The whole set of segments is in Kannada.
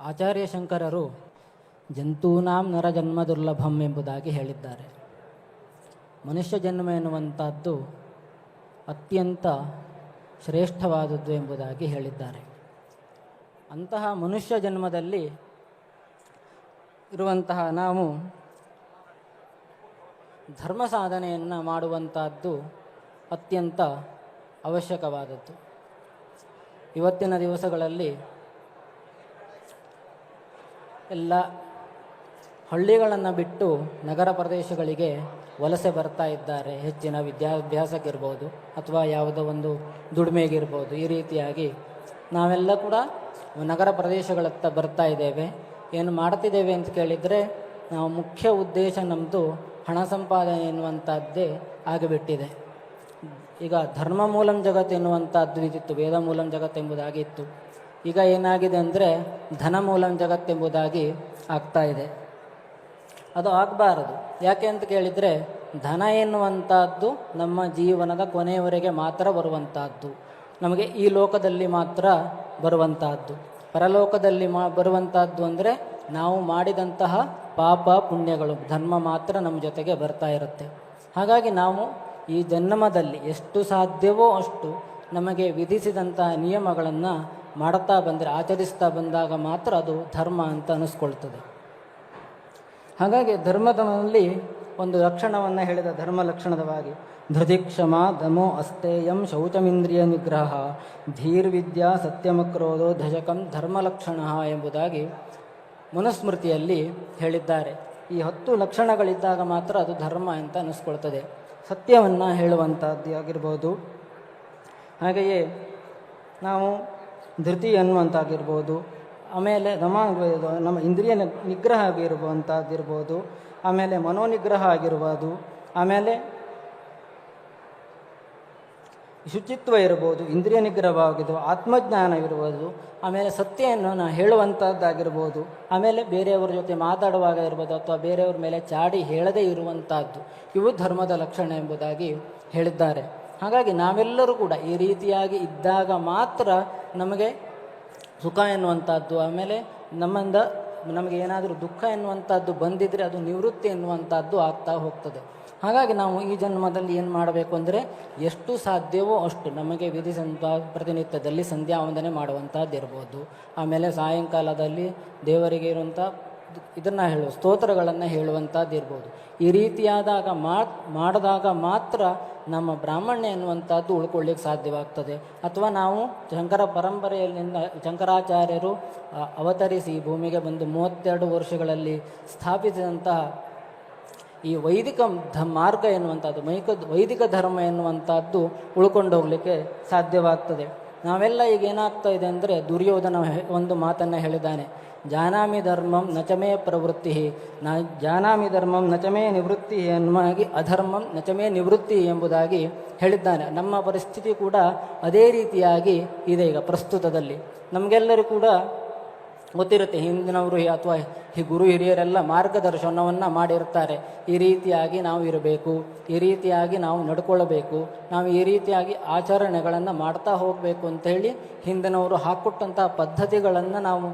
ಆಚಾರ್ಯ ಶಂಕರರು ಜಂತೂನಾಂ ನರಜನ್ಮ ದುರ್ಲಭಂ ಎಂಬುದಾಗಿ ಹೇಳಿದ್ದಾರೆ. ಮನುಷ್ಯ ಜನ್ಮ ಎನ್ನುವಂಥದ್ದು ಅತ್ಯಂತ ಶ್ರೇಷ್ಠವಾದದ್ದು ಎಂಬುದಾಗಿ ಹೇಳಿದ್ದಾರೆ. ಅಂತಹ ಮನುಷ್ಯ ಜನ್ಮದಲ್ಲಿ ಇರುವಂತಹ ನಾವು ಧರ್ಮ ಸಾಧನೆಯನ್ನು ಮಾಡುವಂಥದ್ದು ಅತ್ಯಂತ ಅವಶ್ಯಕವಾದದ್ದು. ಇವತ್ತಿನ ದಿವಸಗಳಲ್ಲಿ ಎಲ್ಲ ಹಳ್ಳಿಗಳನ್ನು ಬಿಟ್ಟು ನಗರ ಪ್ರದೇಶಗಳಿಗೆ ವಲಸೆ ಬರ್ತಾ ಇದ್ದಾರೆ. ಹೆಚ್ಚಿನ ವಿದ್ಯಾಭ್ಯಾಸಕ್ಕಿರ್ಬೋದು ಅಥವಾ ಯಾವುದೋ ಒಂದು ದುಡಿಮೆಗಿರ್ಬೋದು. ಈ ರೀತಿಯಾಗಿ ನಾವೆಲ್ಲ ಕೂಡ ನಗರ ಪ್ರದೇಶಗಳತ್ತ ಬರ್ತಾ ಇದ್ದೇವೆ. ಏನು ಮಾಡ್ತಿದ್ದೇವೆ ಅಂತ ಕೇಳಿದರೆ ನಾವು ಮುಖ್ಯ ಉದ್ದೇಶ ನಮ್ಮದು ಹಣ ಸಂಪಾದನೆ ಎನ್ನುವಂಥದ್ದೇ ಆಗಿಬಿಟ್ಟಿದೆ. ಈಗ ಧರ್ಮ ಮೂಲಂ ಜಗತ್ತು ಎನ್ನುವಂಥದ್ದು ಇದಿತ್ತು, ವೇದ ಮೂಲಂ ಜಗತ್ತು ಎಂಬುದಾಗಿತ್ತು. ಈಗ ಏನಾಗಿದೆ ಅಂದರೆ ಧನ ಮೂಲಂ ಜಗತ್ತೆಂಬುದಾಗಿ ಆಗ್ತಾ ಇದೆ. ಅದು ಆಗಬಾರದು. ಯಾಕೆ ಅಂತ ಕೇಳಿದರೆ ಧನ ಎನ್ನುವಂಥದ್ದು ನಮ್ಮ ಜೀವನದ ಕೊನೆಯವರೆಗೆ ಮಾತ್ರ ಬರುವಂಥದ್ದು. ನಮಗೆ ಈ ಲೋಕದಲ್ಲಿ ಮಾತ್ರ ಬರುವಂತಹದ್ದು. ಪರಲೋಕದಲ್ಲಿ ಬರುವಂತಹದ್ದು ಅಂದರೆ ನಾವು ಮಾಡಿದಂತಹ ಪಾಪ ಪುಣ್ಯಗಳು, ಧರ್ಮ ಮಾತ್ರ ನಮ್ಮ ಜೊತೆಗೆ ಬರ್ತಾ ಇರುತ್ತೆ. ಹಾಗಾಗಿ ನಾವು ಈ ಜನ್ಮದಲ್ಲಿ ಎಷ್ಟು ಸಾಧ್ಯವೋ ಅಷ್ಟು ನಮಗೆ ವಿಧಿಸಿದಂತಹ ನಿಯಮಗಳನ್ನು ಮಾಡುತ್ತಾ ಬಂದರೆ, ಆಚರಿಸ್ತಾ ಬಂದಾಗ ಮಾತ್ರ ಅದು ಧರ್ಮ ಅಂತ ಅನ್ನಿಸ್ಕೊಳ್ತದೆ. ಹಾಗಾಗಿ ಧರ್ಮದಲ್ಲಿ ಒಂದು ಲಕ್ಷಣವನ್ನು ಹೇಳಿದ ಧರ್ಮ ಲಕ್ಷಣದವಾಗಿ ಧೃತಿಕ್ಷಮ ದಮೋ ಅಸ್ತೇಯಂ ಶೌಚಮಿಂದ್ರಿಯ ನಿಗ್ರಹ ಧೀರ್ವಿದ್ಯಾ ಸತ್ಯಮಕ್ರೋಧೋ ಧಜಕಂ ಧರ್ಮಲಕ್ಷಣ ಎಂಬುದಾಗಿ ಮನುಸ್ಮೃತಿಯಲ್ಲಿ ಹೇಳಿದ್ದಾರೆ. ಈ 10 ಲಕ್ಷಣಗಳಿದ್ದಾಗ ಮಾತ್ರ ಅದು ಧರ್ಮ ಅಂತ ಅನ್ನಿಸ್ಕೊಳ್ತದೆ. ಸತ್ಯವನ್ನು ಹೇಳುವಂಥದ್ದು ಆಗಿರ್ಬೋದು. ಹಾಗೆಯೇ ನಾವು ಧೃತಿ ಅನ್ನುವಂಥದ್ದಿರ್ಬೋದು, ಆಮೇಲೆ ನಮ್ಮ ಇಂದ್ರಿಯ ನಿಗ್ರಹ ಆಗಿರುವಂಥದ್ದಿರ್ಬೋದು, ಆಮೇಲೆ ಮನೋನಿಗ್ರಹ ಆಗಿರ್ಬೋದು, ಆಮೇಲೆ ಶುಚಿತ್ವ ಇರ್ಬೋದು, ಇಂದ್ರಿಯ ನಿಗ್ರಹವಾಗಿದ್ದು ಆತ್ಮಜ್ಞಾನವಿರ್ಬೋದು, ಆಮೇಲೆ ಸತ್ಯವನ್ನು ಹೇಳುವಂಥದ್ದಾಗಿರ್ಬೋದು, ಆಮೇಲೆ ಬೇರೆಯವ್ರ ಜೊತೆ ಮಾತಾಡುವಾಗ ಇರ್ಬೋದು ಅಥವಾ ಬೇರೆಯವ್ರ ಮೇಲೆ ಚಾಡಿ ಹೇಳದೇ ಇರುವಂಥದ್ದು, ಇವು ಧರ್ಮದ ಲಕ್ಷಣ ಎಂಬುದಾಗಿ ಹೇಳಿದ್ದಾರೆ. ಹಾಗಾಗಿ ನಾವೆಲ್ಲರೂ ಕೂಡ ಈ ರೀತಿಯಾಗಿ ಇದ್ದಾಗ ಮಾತ್ರ ನಮಗೆ ಸುಖ ಎನ್ನುವಂಥದ್ದು, ಆಮೇಲೆ ನಮಗೆ ಏನಾದರೂ ದುಃಖ ಎನ್ನುವಂಥದ್ದು ಬಂದಿದ್ದರೆ ಅದು ನಿವೃತ್ತಿ ಎನ್ನುವಂಥದ್ದು ಆಗ್ತಾ ಹೋಗ್ತದೆ. ಹಾಗಾಗಿ ನಾವು ಈ ಜನ್ಮದಲ್ಲಿ ಏನು ಮಾಡಬೇಕು ಅಂದರೆ ಎಷ್ಟು ಸಾಧ್ಯವೋ ಅಷ್ಟು ನಮಗೆ ವಿಧಿಸಿದಂಥ ಪ್ರತಿನಿತ್ಯದಲ್ಲಿ ಸಂಧ್ಯಾ ವಂದನೆ ಮಾಡುವಂಥದ್ದು ಇರ್ಬೋದು, ಆಮೇಲೆ ಸಾಯಂಕಾಲದಲ್ಲಿ ದೇವರಿಗೆ ಇರುವಂಥ ಇದನ್ನು ಸ್ತೋತ್ರಗಳನ್ನು ಹೇಳುವಂಥದ್ದು ಇರ್ಬೋದು. ಈ ರೀತಿಯಾದಾಗ ಮಾಡಿದಾಗ ಮಾತ್ರ ನಮ್ಮ ಬ್ರಾಹ್ಮಣ್ಯ ಎನ್ನುವಂಥದ್ದು ಉಳ್ಕೊಳ್ಳಿಕ್ಕೆ ಸಾಧ್ಯವಾಗ್ತದೆ. ಅಥವಾ ನಾವು ಶಂಕರ ಪರಂಪರೆಯಲ್ಲಿಂದ ಶಂಕರಾಚಾರ್ಯರು ಅವತರಿಸಿ ಭೂಮಿಗೆ ಬಂದು 32 ವರ್ಷಗಳಲ್ಲಿ ಸ್ಥಾಪಿಸಿದಂತಹ ಈ ವೈದಿಕ ಮಾರ್ಗ ಎನ್ನುವಂಥದ್ದು, ವೈದಿಕ ಧರ್ಮ ಎನ್ನುವಂಥದ್ದು ಉಳ್ಕೊಂಡು ಹೋಗಲಿಕ್ಕೆ ಸಾಧ್ಯವಾಗ್ತದೆ. ನಾವೆಲ್ಲ ಈಗ ಏನಾಗ್ತಾ ಇದೆ ಅಂದರೆ ದುರ್ಯೋಧನ ಒಂದು ಮಾತನ್ನು ಹೇಳಿದ್ದಾನೆ, ಜಾನಾಮಿ ಧರ್ಮಂ ನಚಮೇ ಪ್ರವೃತ್ತಿ ಜಾನಾಮಿ ಧರ್ಮಂ ನಚಮೇ ನಿವೃತ್ತಿ ಎನ್ನುವಾಗಿ ಅಧರ್ಮಂ ನಚಮೇ ನಿವೃತ್ತಿ ಎಂಬುದಾಗಿ ಹೇಳಿದ್ದಾನೆ. ನಮ್ಮ ಪರಿಸ್ಥಿತಿ ಕೂಡ ಅದೇ ರೀತಿಯಾಗಿ ಇದೆ. ಈಗ ಪ್ರಸ್ತುತದಲ್ಲಿ ನಮಗೆಲ್ಲರೂ ಕೂಡ ಗೊತ್ತಿರುತ್ತೆ, ಹಿಂದಿನವರು ಅಥವಾ ಈ ಗುರು ಹಿರಿಯರೆಲ್ಲ ಮಾರ್ಗದರ್ಶನವನ್ನು ಮಾಡಿರ್ತಾರೆ. ಈ ರೀತಿಯಾಗಿ ನಾವು ಇರಬೇಕು, ಈ ರೀತಿಯಾಗಿ ನಾವು ನಡ್ಕೊಳ್ಬೇಕು, ನಾವು ಈ ರೀತಿಯಾಗಿ ಆಚರಣೆಗಳನ್ನು ಮಾಡ್ತಾ ಹೋಗಬೇಕು ಅಂಥೇಳಿ ಹಿಂದಿನವರು ಹಾಕ್ಕೊಟ್ಟಂತಹ ಪದ್ಧತಿಗಳನ್ನು ನಾವು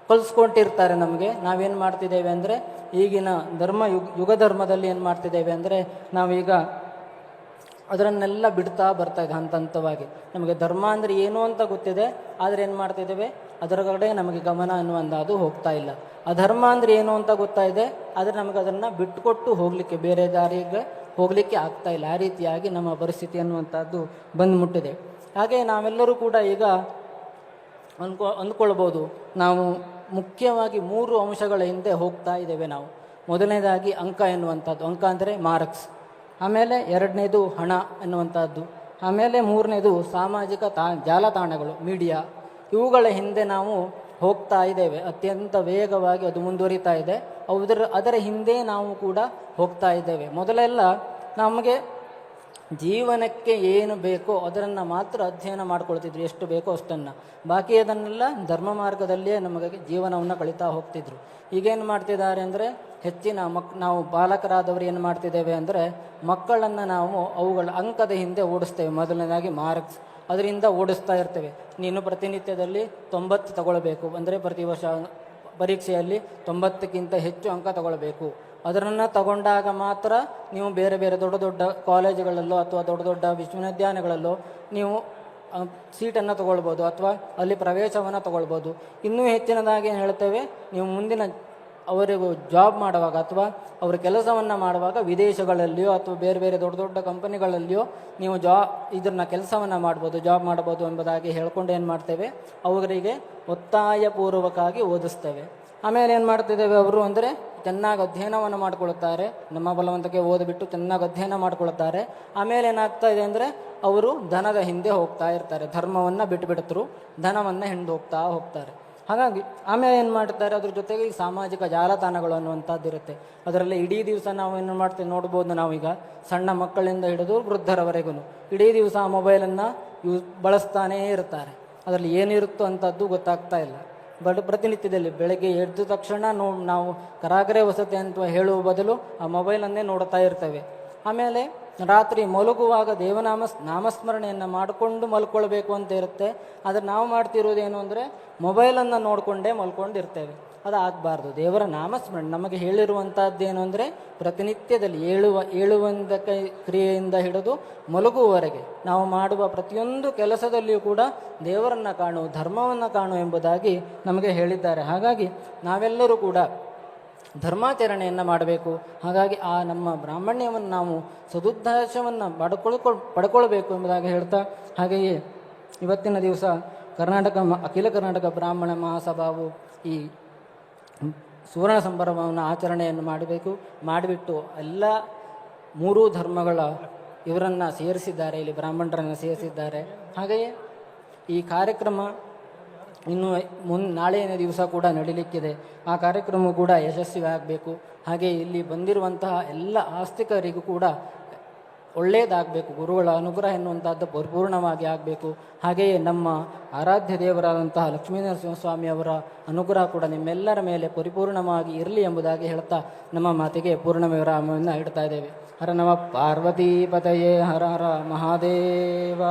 ಕಲಿಸ್ಕೊಂಡಿರ್ತಾರೆ ನಮಗೆ. ನಾವೇನು ಮಾಡ್ತಿದ್ದೇವೆ ಅಂದರೆ ಈಗಿನ ಯುಗ ಧರ್ಮದಲ್ಲಿ ಏನು ಮಾಡ್ತಿದ್ದೇವೆ ಅಂದರೆ ನಾವೀಗ ಅದರನ್ನೆಲ್ಲ ಬಿಡ್ತಾ ಬರ್ತಾ ಇದೆ ಹಂತ ಹಂತವಾಗಿ. ನಮಗೆ ಧರ್ಮ ಅಂದರೆ ಏನು ಅಂತ ಗೊತ್ತಿದೆ, ಆದರೆ ಏನು ಮಾಡ್ತಿದ್ದೇವೆ ಅದರ ಕಡೆ ನಮಗೆ ಗಮನ ಅನ್ನುವಂಥದ್ದು ಹೋಗ್ತಾ ಇಲ್ಲ. ಅಧರ್ಮ ಅಂದರೆ ಏನು ಅಂತ ಗೊತ್ತಾಯಿದೆ, ಆದರೆ ನಮಗೆ ಅದನ್ನು ಬಿಟ್ಟುಕೊಟ್ಟು ಹೋಗಲಿಕ್ಕೆ, ಬೇರೆ ದಾರಿಗೆ ಹೋಗಲಿಕ್ಕೆ ಆಗ್ತಾ ಇಲ್ಲ. ಆ ರೀತಿಯಾಗಿ ನಮ್ಮ ಪರಿಸ್ಥಿತಿ ಅನ್ನುವಂಥದ್ದು ಬಂದು ಮುಟ್ಟಿದೆ. ಹಾಗೆ ನಾವೆಲ್ಲರೂ ಕೂಡ ಈಗ ಅಂದ್ಕೊಳ್ಬೋದು, ನಾವು ಮುಖ್ಯವಾಗಿ 3 ಅಂಶಗಳ ಹಿಂದೆ ಹೋಗ್ತಾ ಇದ್ದೇವೆ ನಾವು. ಮೊದಲನೇದಾಗಿ ಅಂಕ ಎನ್ನುವಂಥದ್ದು, ಅಂಕ ಅಂದರೆ ಮಾರ್ಕ್ಸ್. ಆಮೇಲೆ 2ನೇದು ಹಣ ಎನ್ನುವಂಥದ್ದು. ಆಮೇಲೆ 3ನೇದು ಸಾಮಾಜಿಕ ಜಾಲತಾಣಗಳು, ಮೀಡಿಯಾ. ಇವುಗಳ ಹಿಂದೆ ನಾವು ಹೋಗ್ತಾ ಇದ್ದೇವೆ. ಅತ್ಯಂತ ವೇಗವಾಗಿ ಅದು ಮುಂದುವರಿತಾ ಇದೆ. ಅದರ ಹಿಂದೆ ನಾವು ಕೂಡ ಹೋಗ್ತಾ ಇದ್ದೇವೆ. ಮೊದಲೆಲ್ಲ ನಮಗೆ ಜೀವನಕ್ಕೆ ಏನು ಬೇಕೋ ಅದನ್ನು ಮಾತ್ರ ಅಧ್ಯಯನ ಮಾಡ್ಕೊಳ್ತಿದ್ರು, ಎಷ್ಟು ಬೇಕೋ ಅಷ್ಟನ್ನು. ಬಾಕಿ ಅದನ್ನೆಲ್ಲ ಧರ್ಮ ಮಾರ್ಗದಲ್ಲಿಯೇ ನಮಗೆ ಜೀವನವನ್ನು ಕಳೀತಾ ಹೋಗ್ತಿದ್ರು. ಈಗೇನು ಮಾಡ್ತಿದ್ದಾರೆ ಅಂದರೆ ಹೆಚ್ಚಿನ ನಾವು ಬಾಲಕರಾದವರು ಏನು ಮಾಡ್ತಿದ್ದೇವೆ ಅಂದರೆ ಮಕ್ಕಳನ್ನು ನಾವು ಅವುಗಳ ಅಂಕದ ಹಿಂದೆ ಓಡಿಸ್ತೇವೆ. ಮೊದಲನೇದಾಗಿ ಮಾರ್ಕ್ಸ್, ಅದರಿಂದ ಓಡಿಸ್ತಾ ಇರ್ತೇವೆ. ನೀನು ಪ್ರತಿನಿತ್ಯದಲ್ಲಿ 90 ತಗೊಳ್ಬೇಕು, ಅಂದರೆ ಪ್ರತಿ ವರ್ಷ ಪರೀಕ್ಷೆಯಲ್ಲಿ 90ಕ್ಕಿಂತ ಹೆಚ್ಚು ಅಂಕ ತಗೊಳ್ಬೇಕು. ಅದನ್ನು ತಗೊಂಡಾಗ ಮಾತ್ರ ನೀವು ಬೇರೆ ಬೇರೆ ದೊಡ್ಡ ದೊಡ್ಡ ಕಾಲೇಜುಗಳಲ್ಲೋ ಅಥವಾ ದೊಡ್ಡ ದೊಡ್ಡ ವಿಶ್ವವಿದ್ಯಾಲಯಗಳಲ್ಲೋ ನೀವು ಸೀಟನ್ನು ತಗೊಳ್ಬೋದು ಅಥವಾ ಅಲ್ಲಿ ಪ್ರವೇಶವನ್ನು ತಗೊಳ್ಬೋದು. ಇನ್ನೂ ಹೆಚ್ಚಿನದಾಗಿ ಏನು ಹೇಳ್ತೇವೆ, ನೀವು ಮುಂದಿನ ಅವರಿಗೂ ಜಾಬ್ ಮಾಡುವಾಗ ಅಥವಾ ಅವರ ಕೆಲಸವನ್ನು ಮಾಡುವಾಗ ವಿದೇಶಗಳಲ್ಲಿಯೋ ಅಥವಾ ಬೇರೆ ಬೇರೆ ದೊಡ್ಡ ದೊಡ್ಡ ಕಂಪನಿಗಳಲ್ಲಿಯೋ ನೀವು ಇದನ್ನು ಕೆಲಸವನ್ನು ಮಾಡ್ಬೋದು, ಜಾಬ್ ಮಾಡ್ಬೋದು ಎಂಬುದಾಗಿ ಹೇಳ್ಕೊಂಡು ಏನು ಮಾಡ್ತೇವೆ, ಅವರಿಗೆ ಒತ್ತಾಯಪೂರ್ವಕವಾಗಿ ಓದಿಸ್ತೇವೆ. ಆಮೇಲೆ ಏನು ಮಾಡ್ತಿದ್ದೇವೆ, ಅವರು ಅಂದರೆ ಚೆನ್ನಾಗಿ ಅಧ್ಯಯನವನ್ನು ಮಾಡಿಕೊಳ್ಳುತ್ತಾರೆ, ನಮ್ಮ ಬಲವಂತಕ್ಕೆ ಓದಿಬಿಟ್ಟು ಚೆನ್ನಾಗಿ ಅಧ್ಯಯನ ಮಾಡಿಕೊಳ್ಳುತ್ತಾರೆ. ಆಮೇಲೆ ಏನಾಗ್ತಾ ಇದೆ ಅಂದರೆ ಅವರು ಧನದ ಹಿಂದೆ ಹೋಗ್ತಾ ಇರ್ತಾರೆ, ಧರ್ಮವನ್ನು ಬಿಟ್ಟುಬಿಡ್ತರು, ಧನವನ್ನು ಹಿಂದೆ ಹೋಗ್ತಾರೆ. ಹಾಗಾಗಿ ಆಮೇಲೆ ಏನು ಮಾಡ್ತಾರೆ, ಅದ್ರ ಜೊತೆಗೆ ಈ ಸಾಮಾಜಿಕ ಜಾಲತಾಣಗಳು ಅನ್ನುವಂಥದ್ದು ಇರುತ್ತೆ. ಅದರಲ್ಲಿ ಇಡೀ ದಿವಸ ನಾವು ಏನು ಮಾಡ್ತೇವೆ ನೋಡ್ಬೋದು, ನಾವೀಗ ಸಣ್ಣ ಮಕ್ಕಳಿಂದ ಹಿಡಿದು ವೃದ್ಧರವರೆಗೂ ಇಡೀ ದಿವಸ ಆ ಮೊಬೈಲನ್ನು ಬಳಸ್ತಾನೇ ಇರ್ತಾರೆ. ಅದರಲ್ಲಿ ಏನಿರುತ್ತೋ ಅಂಥದ್ದು ಗೊತ್ತಾಗ್ತಾ ಇಲ್ಲ. ಪ್ರತಿನಿತ್ಯದಲ್ಲಿ ಬೆಳಗ್ಗೆ ಎದ್ದ ತಕ್ಷಣ ನಾವು ಕರಾಗರೆ ವಸತಿ ಅಂತ ಹೇಳುವ ಬದಲು ಆ ಮೊಬೈಲನ್ನೇ ನೋಡ್ತಾ ಇರ್ತೇವೆ. ಆಮೇಲೆ ರಾತ್ರಿ ಮಲಗುವಾಗ ನಾಮಸ್ಮರಣೆಯನ್ನು ಮಾಡಿಕೊಂಡು ಮಲ್ಕೊಳ್ಬೇಕು ಅಂತ ಇರುತ್ತೆ. ಆದರೆ ನಾವು ಮಾಡ್ತಿರೋದೇನು ಅಂದರೆ ಮೊಬೈಲನ್ನು ನೋಡಿಕೊಂಡೇ ಮಲ್ಕೊಂಡಿರ್ತೇವೆ. ಅದು ಆಗಬಾರ್ದು. ದೇವರ ನಾಮಸ್ಮರಣೆ ನಮಗೆ ಹೇಳಿರುವಂಥದ್ದೇನು ಅಂದರೆ ಪ್ರತಿನಿತ್ಯದಲ್ಲಿ ಏಳುವಂದ ಕ್ರಿಯೆಯಿಂದ ಹಿಡಿದು ಮಲಗುವವರೆಗೆ ನಾವು ಮಾಡುವ ಪ್ರತಿಯೊಂದು ಕೆಲಸದಲ್ಲಿಯೂ ಕೂಡ ದೇವರನ್ನು ಕಾಣು, ಧರ್ಮವನ್ನು ಕಾಣು ಎಂಬುದಾಗಿ ನಮಗೆ ಹೇಳಿದ್ದಾರೆ. ಹಾಗಾಗಿ ನಾವೆಲ್ಲರೂ ಕೂಡ ಧರ್ಮಾಚರಣೆಯನ್ನು ಮಾಡಬೇಕು. ಹಾಗಾಗಿ ಆ ನಮ್ಮ ಬ್ರಾಹ್ಮಣ್ಯವನ್ನು ನಾವು ಸದುದ್ದೇಶವನ್ನು ಪಡ್ಕೊಳ್ಬೇಕು ಎಂಬುದಾಗಿ ಹೇಳ್ತಾ, ಹಾಗೆಯೇ ಇವತ್ತಿನ ದಿವಸ ಅಖಿಲ ಕರ್ನಾಟಕ ಬ್ರಾಹ್ಮಣ ಮಹಾಸಭಾವು ಈ ಸುವರ್ಣ ಸಂಭ್ರಮವನ್ನು ಆಚರಣೆಯನ್ನು ಮಾಡಿಬಿಟ್ಟು ಎಲ್ಲ 3 ಧರ್ಮಗಳ ಇವರನ್ನು ಸೇರಿಸಿದ್ದಾರೆ, ಇಲ್ಲಿ ಬ್ರಾಹ್ಮಣರನ್ನು ಸೇರಿಸಿದ್ದಾರೆ. ಹಾಗೆಯೇ ಈ ಕಾರ್ಯಕ್ರಮ ಇನ್ನು ನಾಳೆಯ ದಿವಸ ಕೂಡ ನಡೀಲಿಕ್ಕಿದೆ. ಆ ಕಾರ್ಯಕ್ರಮ ಕೂಡ ಯಶಸ್ವಿ ಆಗಬೇಕು. ಹಾಗೆ ಇಲ್ಲಿ ಬಂದಿರುವಂತಹ ಎಲ್ಲ ಆಸ್ತಿಕರಿಗೂ ಕೂಡ ಒಳ್ಳೆಯದಾಗಬೇಕು, ಗುರುಗಳ ಅನುಗ್ರಹ ಎನ್ನುವಂಥದ್ದು ಪರಿಪೂರ್ಣವಾಗಿ ಆಗಬೇಕು. ಹಾಗೆಯೇ ನಮ್ಮ ಆರಾಧ್ಯ ದೇವರಾದಂತಹ ಲಕ್ಷ್ಮೀನರಸಿಂಹಸ್ವಾಮಿಯವರ ಅನುಗ್ರಹ ಕೂಡ ನಿಮ್ಮೆಲ್ಲರ ಮೇಲೆ ಪರಿಪೂರ್ಣವಾಗಿ ಇರಲಿ ಎಂಬುದಾಗಿ ಹೇಳ್ತಾ ನಮ್ಮ ಮಾತಿಗೆ ಪೂರ್ಣ ವಿರಾಮವನ್ನು ಇಡ್ತಾ ಇದ್ದೇವೆ. ಹರ ನಮ ಪಾರ್ವತೀಪತಯೇ ಹರ ಹರ ಮಹಾದೇವ.